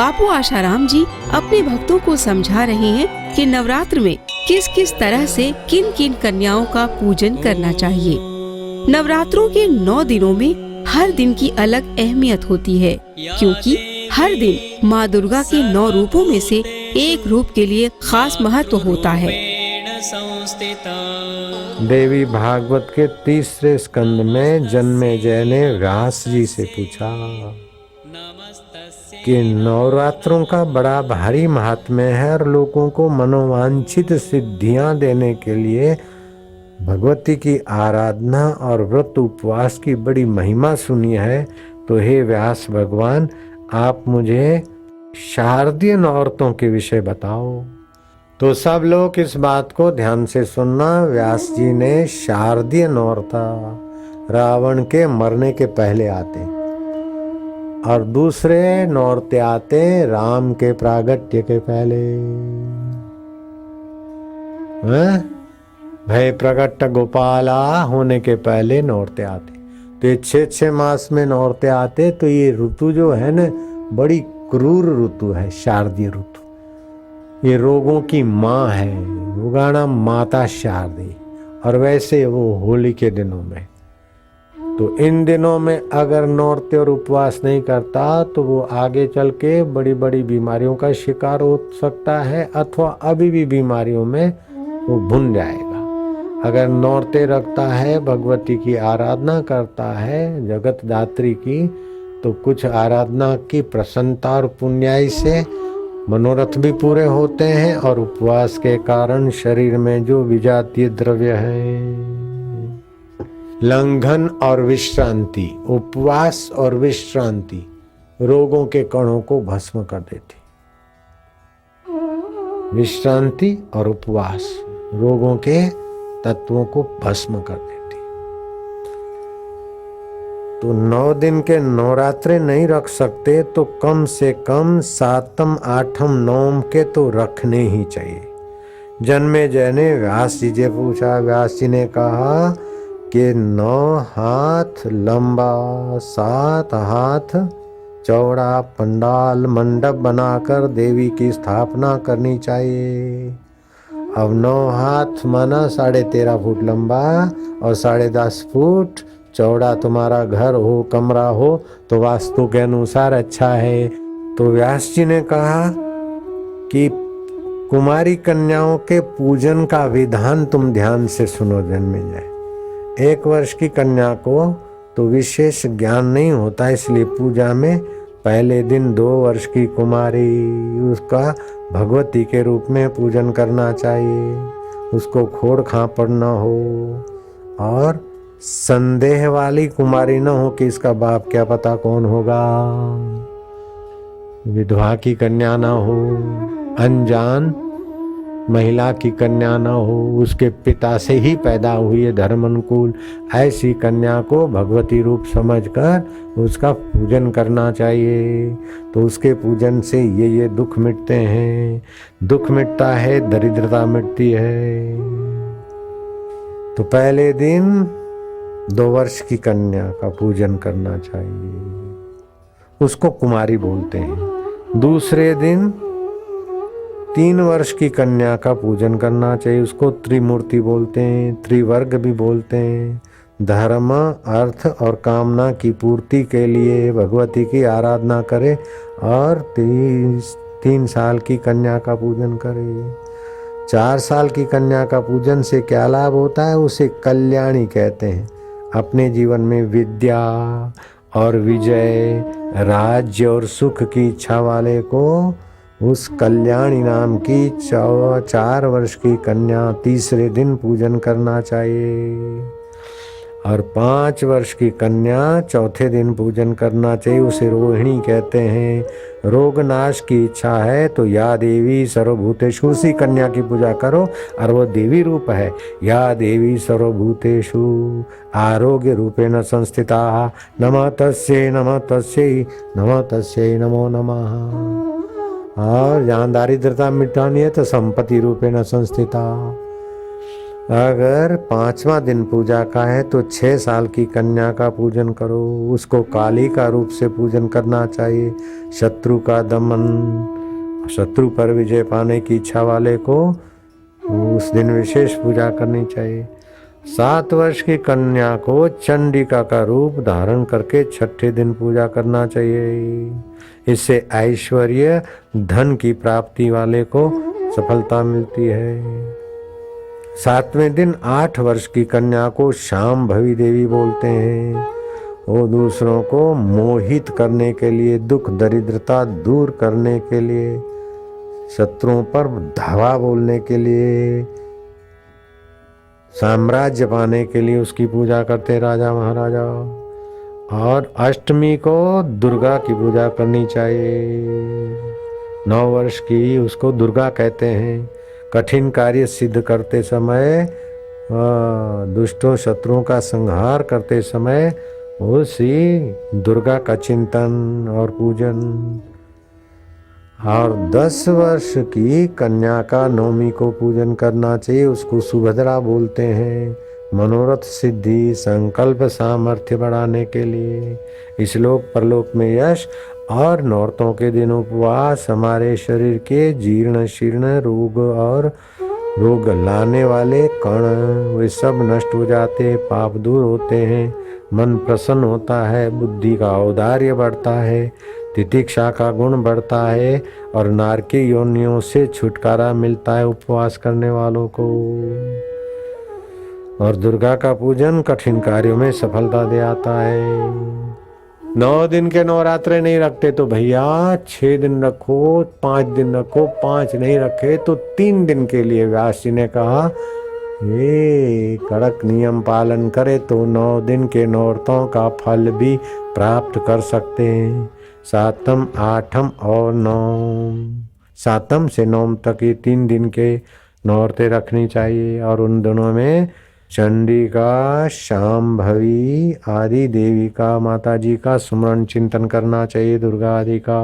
बापू आशाराम जी अपने भक्तों को समझा रहे हैं कि नवरात्र में किस किस तरह से किन किन कन्याओं का पूजन करना चाहिए। नवरात्रों के 9 दिनों में हर दिन की अलग अहमियत होती है, क्योंकि हर दिन माँ दुर्गा के 9 रूपों में से एक रूप के लिए खास महत्व होता है। देवी भागवत के 3रे स्कंद में जन्मेजय ने व्यास जी से पूछा कि नवरात्रों का बड़ा भारी महात्म्य है और लोगों को मनोवांछित सिद्धियां देने के लिए भगवती की आराधना और व्रत उपवास की बड़ी महिमा सुनी है। तो हे व्यास भगवान, आप मुझे शारदीय नौरतों के विषय बताओ। तो सब लोग इस बात को ध्यान से सुनना। व्यास जी ने शारदीय नौरता रावण के मरने के पहले आते और दूसरे नौरते आते राम के प्रागट्य के पहले। भय प्रकट गोपाला होने के पहले नौरते आते। तो ये 6 मास में नौरते आते। तो ये ऋतु जो है ना, बड़ी क्रूर ऋतु है शारदीय ऋतु। ये रोगों की माँ है, रोगाणा माता शारदी। और वैसे वो होली के दिनों में, तो इन दिनों में अगर नौरते और उपवास नहीं करता तो वो आगे चल के बड़ी बड़ी बीमारियों का शिकार हो सकता है, अथवा अभी भी बीमारियों में वो भुन जाएगा। अगर नौरते रखता है, भगवती की आराधना करता है, जगत दात्री की, तो कुछ आराधना की प्रसन्नता और पुण्याई से मनोरथ भी पूरे होते हैं। और उपवास के कारण शरीर में जो विजातीय द्रव्य है, लंघन और विश्रांति, उपवास और विश्रांति रोगों के कणों को भस्म कर देती। विश्रांति और उपवास रोगों के तत्वों को भस्म कर देती। तो 9 दिन के नवरात्रे नहीं रख सकते तो कम से कम 7म 8म 9म के तो रखने ही चाहिए। जन्मेजय ने व्यास जी से पूछा। व्यास जी ने कहा कि 9 हाथ लंबा 7 हाथ चौड़ा पंडाल मंडप बनाकर देवी की स्थापना करनी चाहिए। अब 9 हाथ माना 13.5 फुट लंबा और 10.5 फुट चौड़ा तुम्हारा घर हो, कमरा हो, तो वास्तु के अनुसार अच्छा है। तो व्यास जी ने कहा कि कुमारी कन्याओं के पूजन का विधान तुम ध्यान से सुनो। जन्मेजय, 1 वर्ष की कन्या को तो विशेष ज्ञान नहीं होता, इसलिए पूजा में पहले दिन 2 वर्ष की कुमारी, उसका भगवती के रूप में पूजन करना चाहिए। उसको खोड़ खापड़ न हो और संदेह वाली कुमारी न हो कि इसका बाप क्या पता कौन होगा। विधवा की कन्या न हो, अनजान महिला की कन्या न हो, उसके पिता से ही पैदा हुई है धर्म अनुकूल, ऐसी कन्या को भगवती रूप समझकर उसका पूजन करना चाहिए। तो उसके पूजन से ये दुख मिटते हैं। दुख मिटता है, दरिद्रता मिटती है। तो पहले दिन 2 वर्ष की कन्या का पूजन करना चाहिए, उसको कुमारी बोलते हैं। दूसरे दिन 3 वर्ष की कन्या का पूजन करना चाहिए, उसको त्रिमूर्ति बोलते हैं, त्रिवर्ग भी बोलते हैं। धर्म, अर्थ और कामना की पूर्ति के लिए भगवती की आराधना करे। और 3 साल की कन्या का पूजन करे। 4 साल की कन्या का पूजन से क्या लाभ होता है, उसे कल्याणी कहते हैं। अपने जीवन में विद्या और विजय, राज्य और सुख की इच्छा वाले को उस कल्याणी नाम की 4 वर्ष की कन्या 3रे दिन पूजन करना चाहिए। और 5 वर्ष की कन्या 4थे दिन पूजन करना चाहिए, उसे रोहिणी कहते हैं। रोग नाश की इच्छा है तो या देवी सर्वभूतेषु, उसी कन्या की पूजा करो और वो देवी रूप है। या देवी सर्वभूतेषु आरोग्य रूपेण संस्थिता नमः तस्यै नमः तस्यै नमः तस्यै नमो नमः। और जहाँ दारिद्रता मिटानी है तो संपत्ति रूपेण संस्थिता। अगर 5वां दिन पूजा का है तो 6 साल की कन्या का पूजन करो, उसको काली का रूप से पूजन करना चाहिए। शत्रु का दमन, शत्रु पर विजय पाने की इच्छा वाले को उस दिन विशेष पूजा करनी चाहिए। 7 वर्ष की कन्या को चंडिका का रूप धारण करके 6ठे दिन पूजा करना चाहिए। इससे ऐश्वर्य धन की प्राप्ति वाले को सफलता मिलती है। 7वें दिन 8 वर्ष की कन्या को शांभवी देवी बोलते हैं। वो दूसरों को मोहित करने के लिए, दुख दरिद्रता दूर करने के लिए, शत्रुओं पर धावा बोलने के लिए, साम्राज्य पाने के लिए उसकी पूजा करते राजा महाराजा। और अष्टमी को दुर्गा की पूजा करनी चाहिए। 9 वर्ष की उसको दुर्गा कहते हैं। कठिन कार्य सिद्ध करते समय, दुष्टों शत्रुओं का संहार करते समय उसी दुर्गा का चिंतन और पूजन। और 10 वर्ष की कन्या का नवमी को पूजन करना चाहिए, उसको सुभद्रा बोलते हैं। मनोरथ सिद्धि, संकल्प सामर्थ्य बढ़ाने के लिए, इस लोक परलोक में यश और नौरतों के दिन उपवास हमारे शरीर के जीर्ण शीर्ण रोग और रोग लाने वाले कण वे सब नष्ट हो जाते, पाप दूर होते हैं, मन प्रसन्न होता है, बुद्धि का औदार्य बढ़ता है, तितिक्षा का गुण बढ़ता है और नारकी योनियों से छुटकारा मिलता है उपवास करने वालों को। और दुर्गा का पूजन कठिन कार्यों में सफलता दे आता है। 9 दिन के नवरात्रे नहीं रखते तो भैया 6 दिन रखो, 5 दिन रखो, 5 नहीं रखे तो 3 दिन के लिए। व्यास जी ने कहा ये कड़क नियम पालन करे तो 9 दिन के नौरतों का फल भी प्राप्त कर सकते हैं। 7म, 8म और 9म, 7म से 9म तक ये 3 दिन के नौरते रखनी चाहिए। और उन दिनों में चंडिका, शांभवी आदि देवी का, माता जी का सुमरन चिंतन करना चाहिए, दुर्गा आदि का।